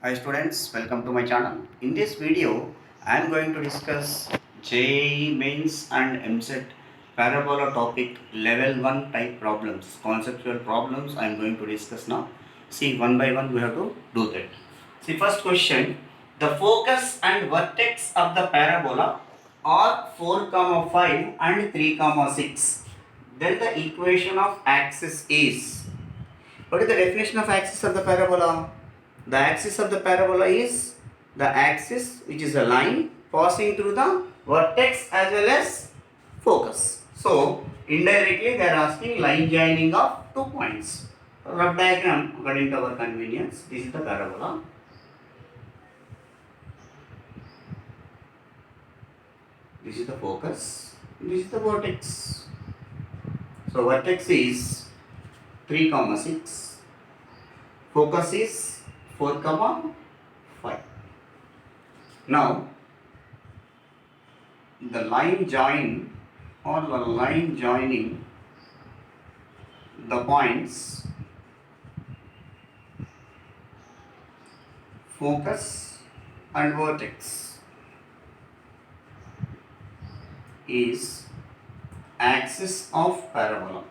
Hi students, welcome to my channel. In this video, I am going to discuss JEE Mains and MCET Parabola topic level 1 type problems, conceptual problems I am going to discuss now. See, one by one we have to do that. See, first question, the focus and vertex of the parabola are 4, 5 and 3, 6. Then the equation of axis is, what is the definition of axis of the parabola? The axis of the parabola is the axis which is a line passing through the vertex as well as focus. So, indirectly they are asking line joining of 2 points. Rough diagram according to our convenience. This is the parabola. This is the focus. This is the vertex. So, vertex is 3, 6. Focus is 4, 5. Now, the line join or the line joining the points focus and vertex is axis of parabola.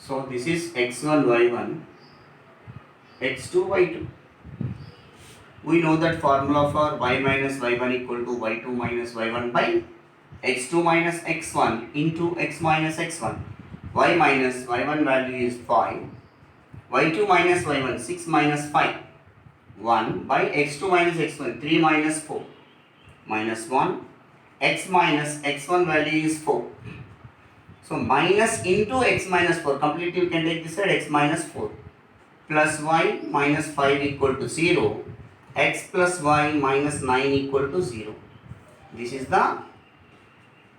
So this is x1 y1, x2 y2. We know that formula for y minus y1 equal to y2 minus y1 by x2 minus x1 into x minus x1. Y minus y1 value is 5. y2 minus y1 6 minus 5 1 by x2 minus x1 3 minus 4 minus 1 x minus x1 value is 4. So minus into x minus 4, completely you can take this side x minus 4 plus y minus 5 equal to 0, x plus y minus 9 equal to 0. This is the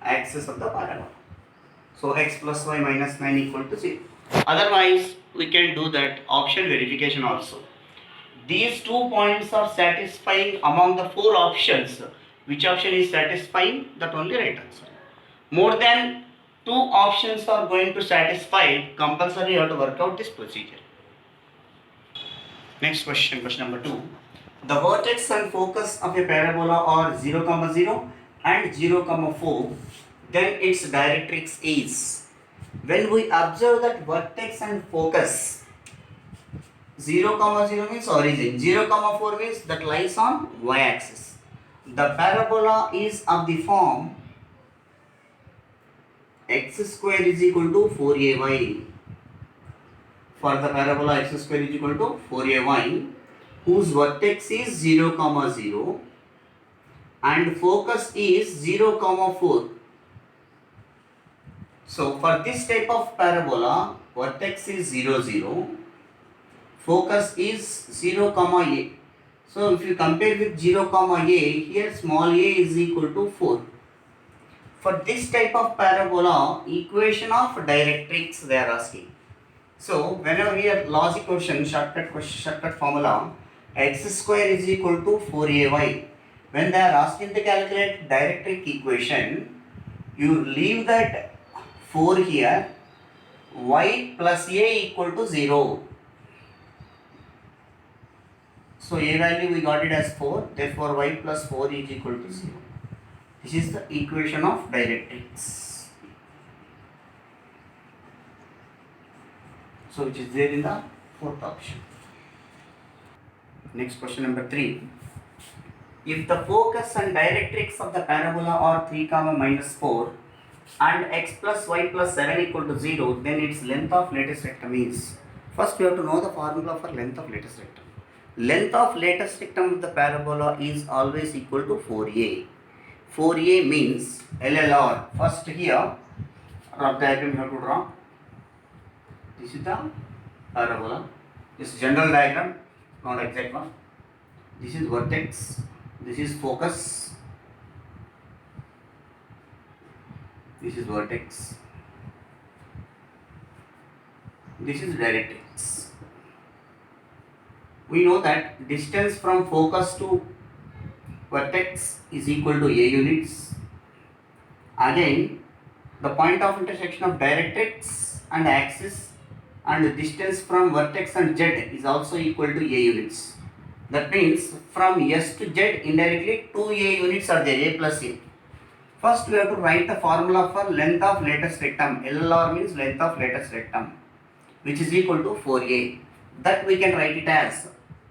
axis of the parabola. So x plus y minus 9 equal to 0. Otherwise, we can do that option verification also. These 2 points are satisfying among the 4 options. Which option is satisfying? That only right answer. More than 2 options are going to satisfy, compulsory you have to work out this procedure. Next question, question number 2. The vertex and focus of a parabola are 0, 0 and 0, 4. Then its directrix is. When we observe that vertex and focus, 0, 0 means origin, 0, 4 means that lies on y-axis. The parabola is of the form x square is equal to 4ay. For the parabola x square is equal to 4ay, whose vertex is 0, 0 and focus is 0, 4. So for this type of parabola, vertex is 0, 0, focus is 0, a. So if you compare with 0, a, here small a is equal to 4. For this type of parabola, equation of directrix they are asking. So whenever we have logic question, shortcut formula, x square is equal to 4ay. When they are asking to calculate directric equation, you leave that 4 here, y plus a equal to 0. So a value we got it as 4, therefore y plus 4 is equal to 0. This is the equation of directrix. So which is there in the fourth option. Next question number 3. If the focus and directrix of the parabola are 3, minus 4 and x plus y plus 7 equal to 0, then its length of lattice rectum is. First we have to know the formula for length of lattice rectum. Length of lattice rectum of the parabola is always equal to 4a. 4a means LLR. First here, rough diagram you have to draw. This is the parabola. This is general diagram, not exact one. This is vertex. This is focus. This is vertex. This is directrix. We know that distance from focus to vertex is equal to a units. Again, the point of intersection of directrix and axis and the distance from vertex and z is also equal to a units. That means from S to Z indirectly 2a units are there, a plus a. First we have to write the formula for length of latest rectum. LR means length of latest rectum, which is equal to 4a. That we can write it as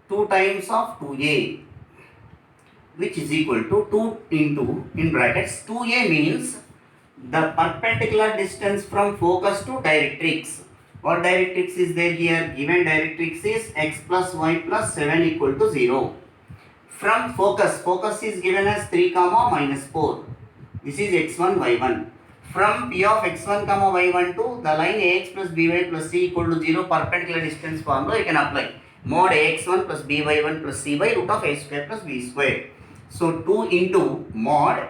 2 times of 2a, which is equal to 2 into, in brackets, 2a means the perpendicular distance from focus to directrix. What directrix is there here? Given directrix is x plus y plus 7 equal to 0. From focus is given as 3 comma minus 4. This is x1 y1. From p of x1 comma y1 to the line ax plus by plus c equal to 0 perpendicular distance formula you can apply. Mod ax1 plus by1 plus c by root of a square plus b square. So 2 into mod,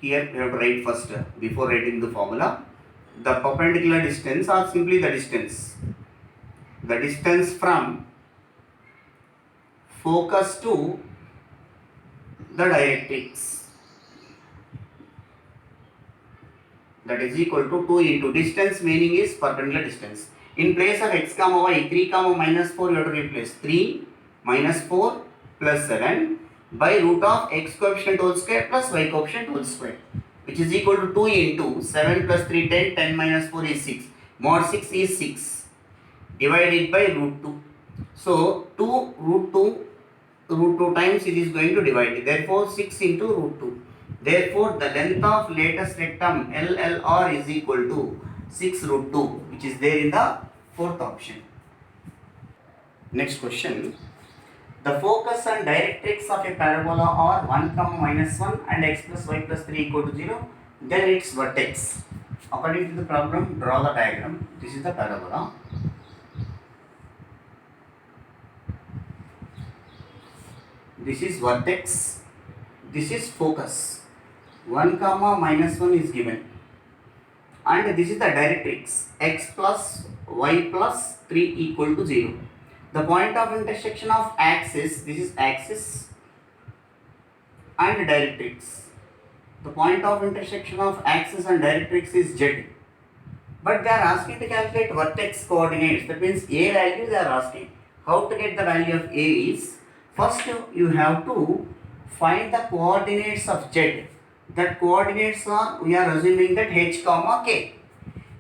here we have to write first before writing the formula, the perpendicular distance or simply the distance from focus to the directrix, that is equal to 2 into distance, meaning is perpendicular distance. In place of x comma y, 3 comma minus 4 you have to replace 3 minus 4 plus 7 by root of x coefficient whole square plus y coefficient whole square, which is equal to 2 into 7 plus 3 10, 10 minus 4 is 6, mod 6 is 6 divided by root 2. So 2 root 2 times it is going to divide it, therefore 6 into root 2. Therefore the length of latest rectum LLR is equal to 6 root 2, which is there in the fourth option. Next question. The focus and directrix of a parabola are 1 comma minus 1 and x plus y plus 3 equal to 0. Then its vertex. According to the problem, draw the diagram. This is the parabola. This is vertex. This is focus. 1 comma minus 1 is given. And this is the directrix. X plus y plus 3 equal to 0. The point of intersection of axis, this is axis and directrix. The point of intersection of axis and directrix is Z. But they are asking to calculate vertex coordinates. That means A value they are asking. How to get the value of A is, first you have to find the coordinates of Z. That coordinates are, we are assuming that h comma k.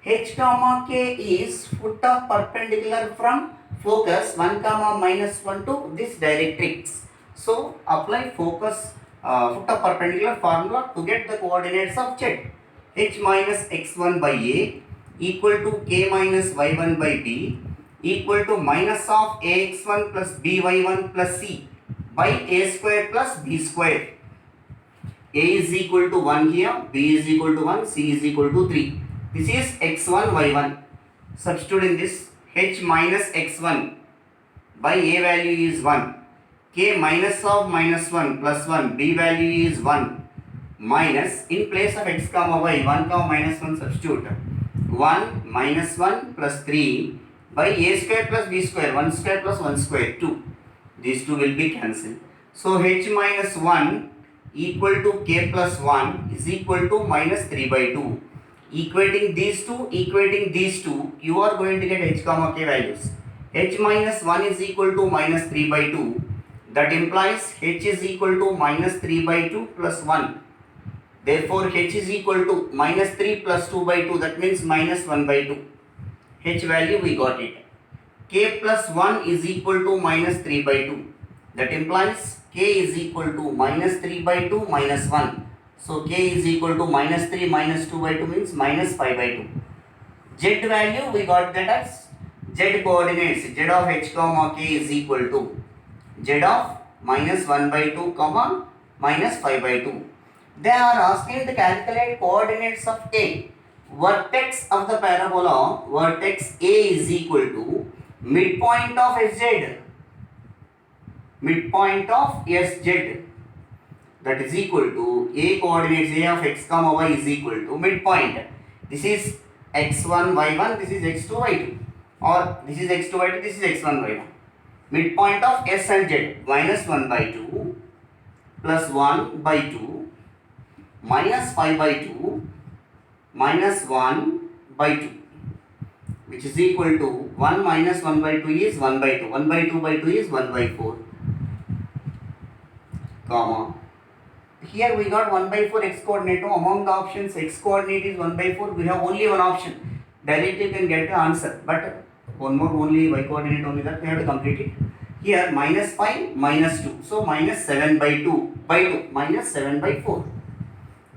H comma k is foot of perpendicular from focus 1 comma minus 1 to this directrix. So apply focus foot of perpendicular formula to get the coordinates of Z. H minus x1 by a equal to k minus y1 by b equal to minus of ax1 plus by1 plus c by a square plus b square. A is equal to 1 here, b is equal to 1, c is equal to 3. This is x1 y1. Substitute in this, h minus x1 by a value is 1, k minus of minus 1 plus 1, b value is 1, minus, in place of x comma y, 1 comma minus 1 substitute, 1 minus 1 plus 3 by a square plus b square, 1 square plus 1 square, 2. These two will be cancelled. So h minus 1 equal to k plus 1 is equal to minus 3 by 2. Equating these two, you are going to get h comma k values. H minus 1 is equal to minus 3 by 2. That implies h is equal to minus 3 by 2 plus 1. Therefore h is equal to minus 3 plus 2 by 2. That means minus 1 by 2. H value we got it. K plus 1 is equal to minus 3 by 2. That implies k is equal to minus 3 by 2 minus 1. So k is equal to minus 3 minus 2 by 2 means minus 5 by 2. Z value we got that as Z coordinates. Z of h comma k is equal to Z of minus 1 by 2 comma minus 5 by 2. They are asking to calculate coordinates of A. Vertex of the parabola, vertex A is equal to midpoint of SZ. Midpoint of SZ. That is equal to A coordinates A of x comma y is equal to midpoint. This is x1 y1, this is x2 y2, or this is x2 y2, this is x1 y1. Midpoint of S and Z, minus 1 by 2 plus 1 by 2 minus 5 by 2 minus 1 by 2. which is equal to 1 minus 1 by 2 is 1 by 2. 1 by 2 by 2 is 1 by 4, comma. Here we got 1 by 4 x coordinate. No, among the options x coordinate is 1 by 4. We have only one option. Directly you can get the answer. But one more, only y coordinate only, that we have to complete it. Here minus 5 minus 2. So minus 7 by 2 minus 7 by 4.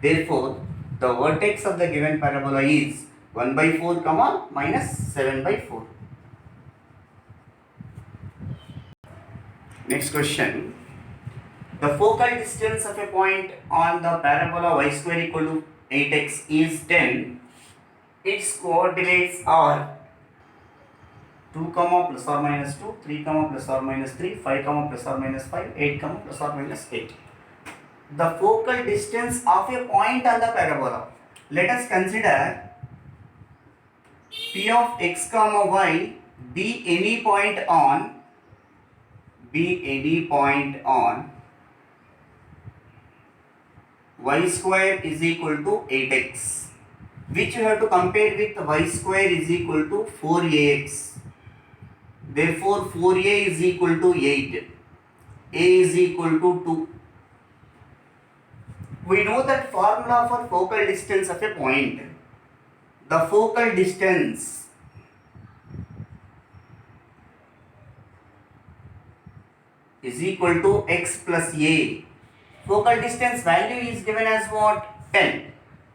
Therefore, the vertex of the given parabola is 1 by 4 comma minus 7 by 4. Next question. The focal distance of a point on the parabola y square equal to 8x is 10. Its coordinates are 2 comma plus or minus 2, 3 comma plus or minus 3, 5 comma plus or minus 5, 8 comma plus or minus 8. The focal distance of a point on the parabola. Let us consider P of x comma y be any point on y square is equal to 8x, which you have to compare with y square is equal to 4ax. Therefore 4a is equal to 8, a is equal to 2. We know that formula for focal distance of a point. The focal distance is equal to x plus a. Focal distance value is given as what? 10.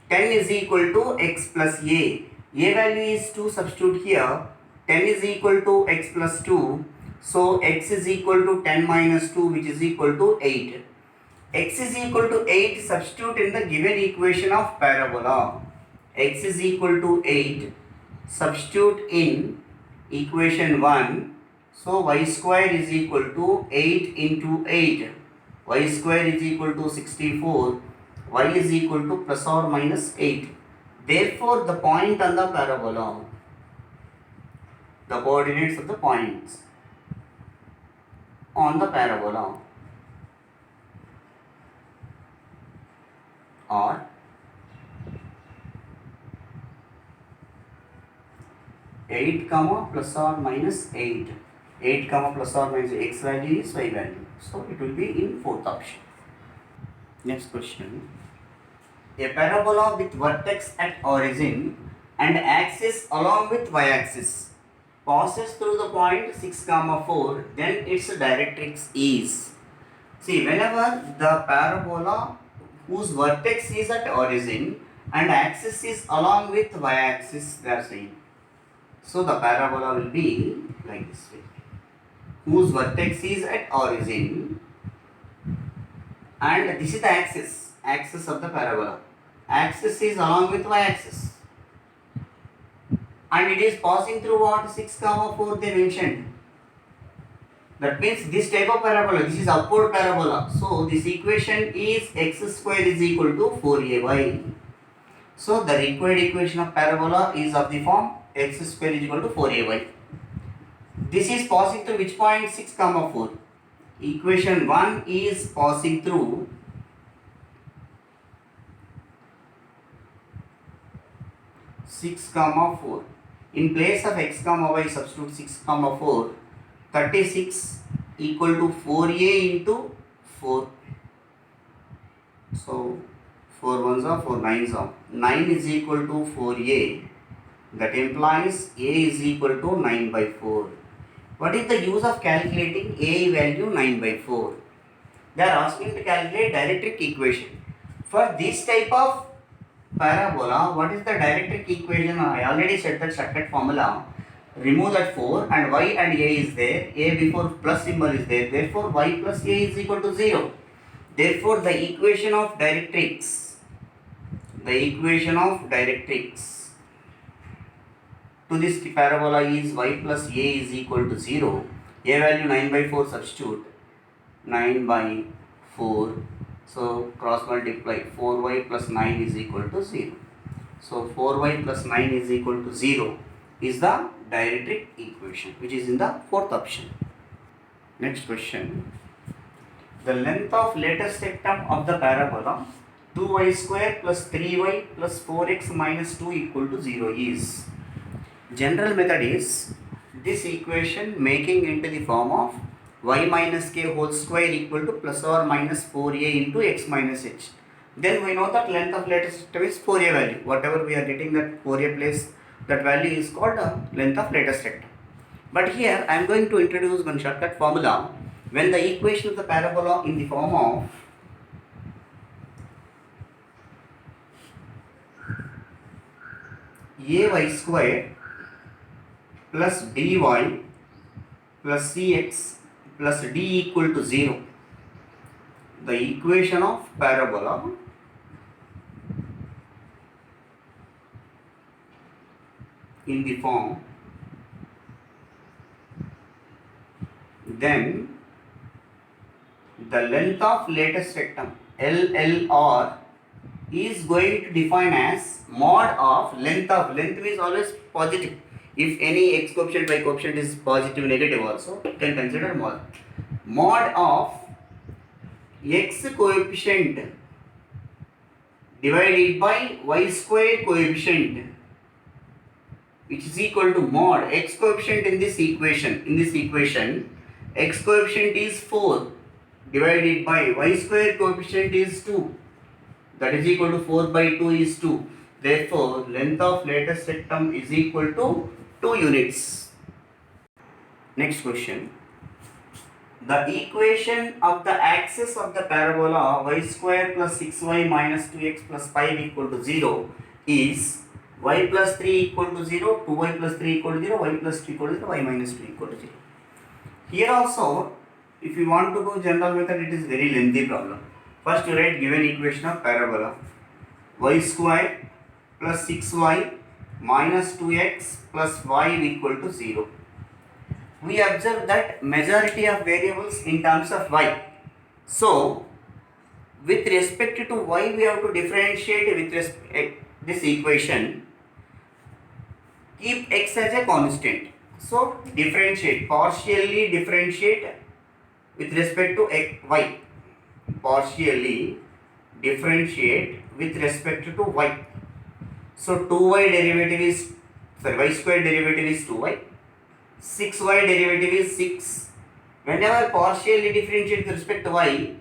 10 is equal to x plus a. A value is 2, substitute here. 10 is equal to x plus 2. So x is equal to 10 minus 2, which is equal to 8. X is equal to 8, substitute in the given equation of parabola. X is equal to 8, substitute in equation 1. So y square is equal to 8 into 8. Y square is equal to 64. Y is equal to plus or minus 8. Therefore, the point on the parabola, the coordinates of the points on the parabola are 8 comma plus or minus 8. 8 comma plus or minus x value is y value. So it will be in fourth option. Next question. A parabola with vertex at origin and axis along with y-axis passes through the point 6 comma 4, then its directrix is. See, whenever the parabola whose vertex is at origin and axis is along with y-axis, they are saying. So the parabola will be like this way. Whose vertex is at origin and this is the axis of the parabola. Axis is along with y-axis and it is passing through what? 6 comma 4 they mentioned. That means this type of parabola, this is upward parabola. So this equation is x square is equal to 4ay. So the required equation of parabola is of the form x square is equal to 4ay. This is passing through which point? 6 comma 4. Equation 1 is passing through 6 comma 4. In place of x comma y, substitute 6 comma 4. 36 equal to 4a into 4. So 4 ones are 4 nines are. 9 is equal to 4a. That implies a is equal to 9 by 4. What is the use of calculating a value 9 by 4? They are asking to calculate directric equation. For this type of parabola, what is the directric equation? I already said that shortcut formula. Remove that 4 and y and a is there. A before plus symbol is there. Therefore, y plus a is equal to 0. Therefore, the equation of directrix to this parabola is y plus a is equal to 0. A value 9 by 4, substitute 9 by 4. So cross multiply 4y plus 9 is equal to 0. So 4y plus 9 is equal to 0 is the directric equation, which is in the fourth option. Next question. The length of latest rectum of the parabola 2y square plus 3y plus 4x minus 2 equal to 0 is. General method is this equation making into the form of y minus k whole square equal to plus or minus 4a into x minus h. Then we know that length of lattice rectum is 4a value. Whatever we are getting that 4a place, that value is called length of lattice rectum. But here I am going to introduce one shortcut formula. When the equation of the parabola in the form of ay square plus dy plus cx plus d equal to 0, the equation of parabola in the form, then the length of lattice rectum LLR is going to define as mod of length means always positive. If any x coefficient y coefficient is positive negative also, you can consider mod of x coefficient divided by y square coefficient, which is equal to mod x coefficient in this equation x coefficient is 4 divided by y square coefficient is 2, that is equal to 4 by 2 is 2. Therefore length of lattice rectum is equal to 2 units. Next question. The equation of the axis of the parabola y square plus 6y minus 2x plus 5 equal to 0 is y plus 3 equal to 0, 2y plus 3 equal to 0, y plus 2 equal to 0, y minus 2 equal to 0. Here also, if you want to go general method, it is very lengthy problem. First you write given equation of parabola y square plus 6y minus 2x plus 5 equal to 0. We observe that majority of variables in terms of y. So, with respect to y, we have to differentiate with respect this equation. Keep x as a constant. So, partially differentiate with respect to y. Partially differentiate with respect to y. So, 2y derivative is, y square derivative is 2y. 6y derivative is 6. Whenever partially differentiate with respect to y,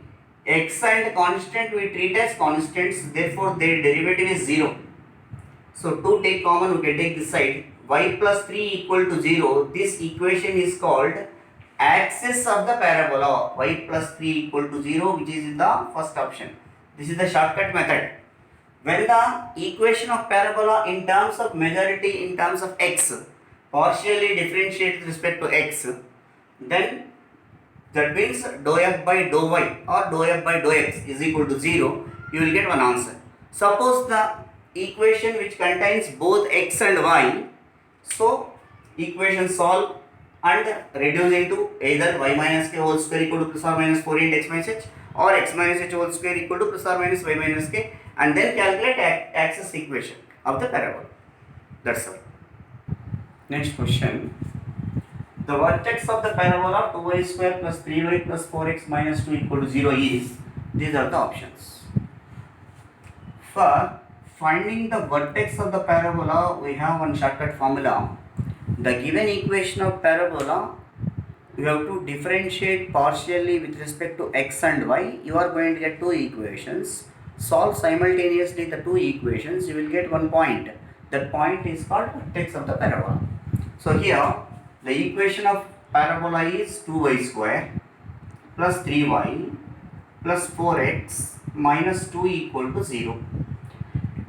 x and constant we treat as constants, therefore their derivative is 0. So 2 take common, we can take this side. Y plus 3 equal to 0. This equation is called axis of the parabola. Y plus 3 equal to 0, which is in the first option. This is the shortcut method. When the equation of parabola in terms of majority in terms of x partially differentiate with respect to x, then that means dou f by dou y or dou f by dou x is equal to 0. You will get one answer. Suppose the equation which contains both x and y, so equation solve and reduce into either y minus k whole square equal to plus or minus 4 into x minus h, or x minus h whole square equal to plus or minus y minus k, and then calculate axis equation of the parabola. That's all. Next question. The vertex of the parabola 2y square plus 3y plus 4x minus 2 equal to 0 is, these are the options. For finding the vertex of the parabola, we have one shortcut formula. The given equation of parabola, you have to differentiate partially with respect to x and y. You are going to get two equations. Solve simultaneously the two equations, you will get one point. That point is called vertex of the parabola. So here the equation of parabola is 2y square plus 3y plus 4x minus 2 equal to 0.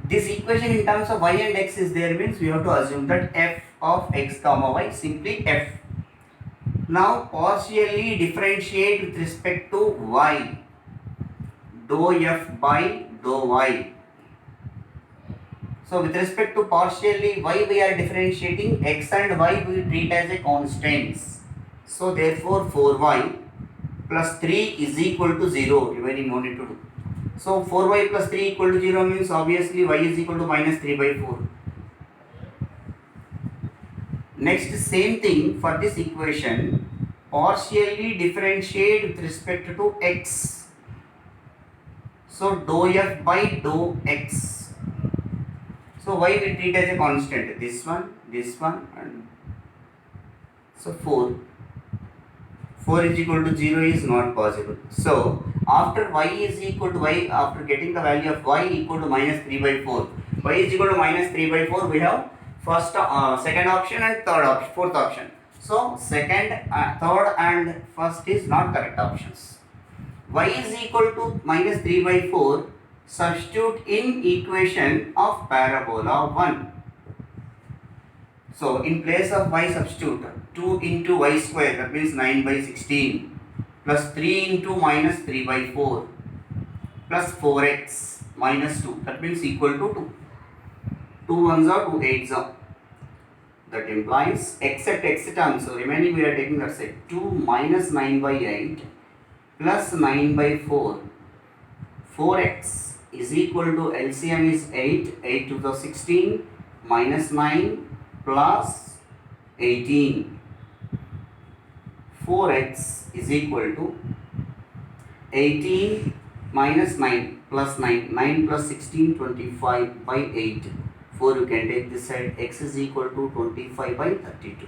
This equation in terms of y and x is there, means we have to assume that f of x comma y, simply f. Now partially differentiate with respect to y, dou f by dou y. So with respect to partially y, we are differentiating, x and y we treat as a constants. So therefore 4y plus 3 is equal to 0, remaining no need to do. So 4y plus 3 equal to 0 means obviously y is equal to minus 3 by 4. Next, same thing for this equation, partially differentiate with respect to x. So dou f by dou x. So y we treat as a constant, this one, this one, and so 4 is equal to 0 is not possible. So after y is equal to y, after getting the value of y equal to minus 3 by 4, y is equal to minus 3 by 4, we have second option and fourth option. So second, third and first is not correct options. Y is equal to minus 3 by 4, substitute in equation of parabola 1. So in place of y substitute 2 into y square, that means 9 by 16, plus 3 into minus 3 by 4, plus 4x minus 2, that means equal to 2. 2 ones are 2 8s are. That implies except x term, so remaining we are taking that side. 2 minus 9 by 8 plus 9 by 4. 4x is equal to LCM is 8, 8 to the 16 minus 9 plus 18. 4x is equal to 18 minus 9 plus 9, 9 plus 16, 25 by 8. 4 you can take this side, x is equal to 25 by 32.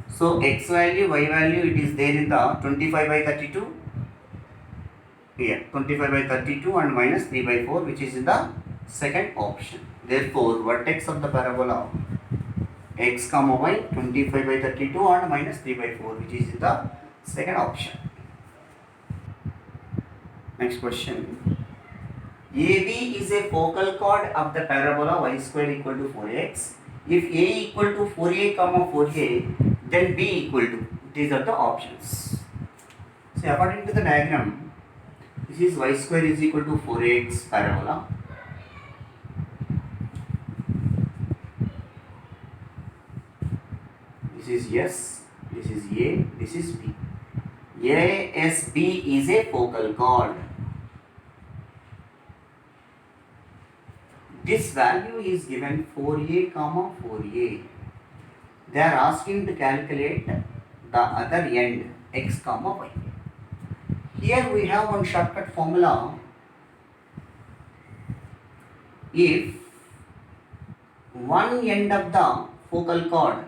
So x value, y value, it is there in the 25 by 32. Here 25 by 32 and minus 3 by 4, which is in the second option. Therefore vertex of the parabola x comma y 25 by 32 and minus 3 by 4, which is in the second option. Next question. AB is a focal chord of the parabola y square equal to 4x. If a equal to 4a comma 4a, then b equal to. These are the options. So according to the diagram, this is y square is equal to 4x parabola. This is S, this is A, this is B. ASB is a focal chord. This value is given 4a comma 4a. They are asking to calculate the other end x comma y. Here we have one shortcut formula. If one end of the focal chord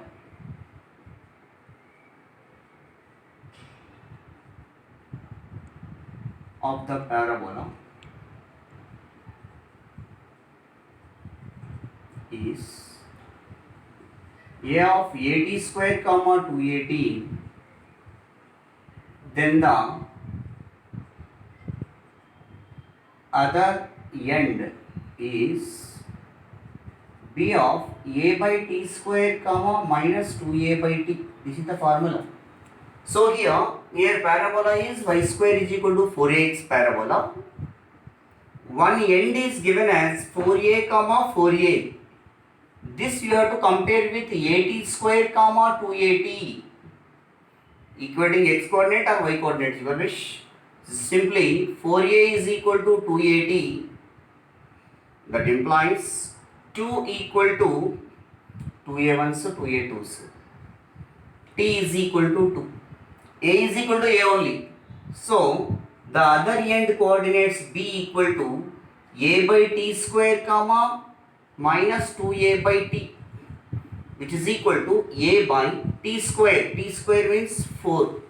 of the parabola is a of 80 square comma 280, then the other end is b of a by t square comma minus 2a by t. This is the formula. So here parabola is y square is equal to 4ax parabola. One end is given as 4a comma 4a. This you have to compare with 80 square comma 280. Equating x coordinate or y coordinate, your wish. Simply 4a is equal to 280. That implies 2 equal to 2a1s, 2a2s. T is equal to 2. A is equal to A only. So the other end coordinates b equal to a by t square comma minus 2a by t, which is equal to a by t square. T square means 4,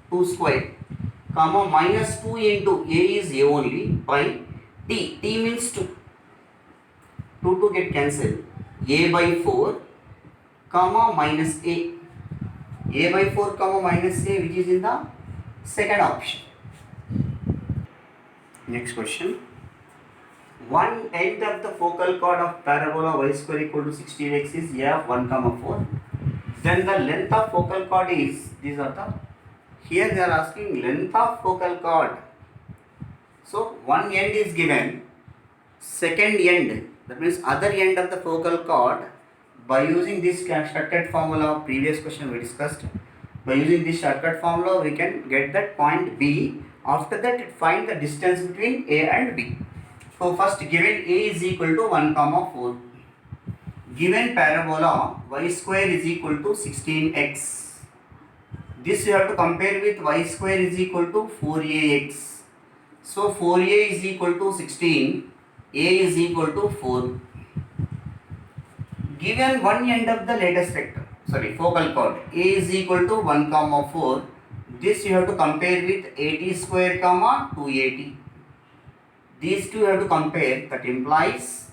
2 square, comma minus 2 into a is a only by t. T means 2. 2 get cancelled. A by 4, comma minus a. A by 4 comma minus a, which is in the second option. Next question. One end of the focal chord of parabola y square equal to 16x is a of 1 comma 4. Then the length of focal chord is, these are the, here they are asking length of focal chord. So one end is given, second end, that means other end of the focal chord. By using this shortcut formula, previous question we discussed, by using this shortcut formula we can get that point B. After that find the distance between A and B. So first given A is equal to 1 comma 4. Given parabola y square is equal to 16x. This you have to compare with y square is equal to 4ax. So 4a is equal to 16, a is equal to 4. given one end of the latest vector, sorry, focal chord a is equal to 1 comma 4, this you have to compare with 80 square comma 280. These two you have to compare, that implies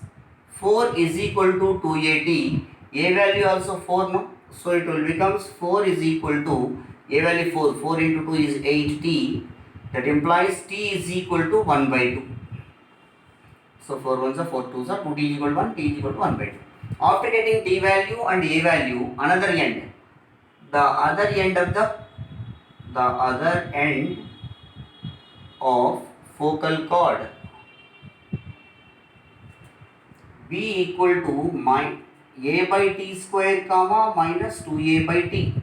4 is equal to 280, a value also 4 no, so it will becomes 4 is equal to a value 4, 4 into 2 is 8t, that implies t is equal to 1 by 2. So 4 ones are 4 twos are 2, t is equal to 1, t is equal to 1 by 2. After getting t value and a value, another end, the other end of focal chord b equal to a by t square comma minus 2a by t.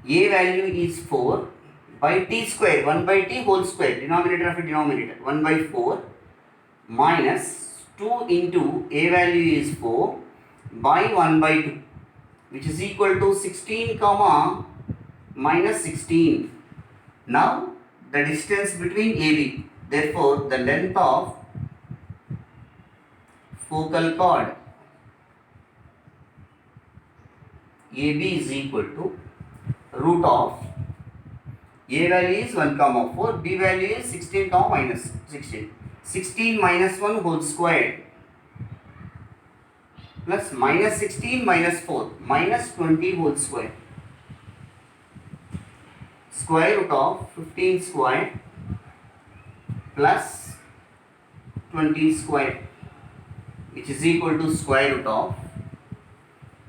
A value is 4 by t square, 1 by t whole square, denominator of a denominator, 1 by 4 minus 2 into a value is 4 by 1 by 2, which is equal to 16 comma minus 16. Now the distance between AB, therefore the length of focal chord AB is equal to root of a value is 1 comma 4, b value is 16 comma minus 16. 16 minus 1 whole square plus minus 16 minus 4 minus 20 whole square. Square root of 15 square plus 20 square, which is equal to square root of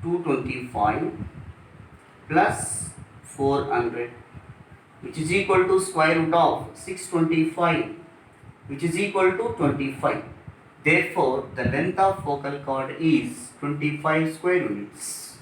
225 plus 400, which is equal to square root of 625, which is equal to 25. Therefore, the length of focal chord is 25 square units.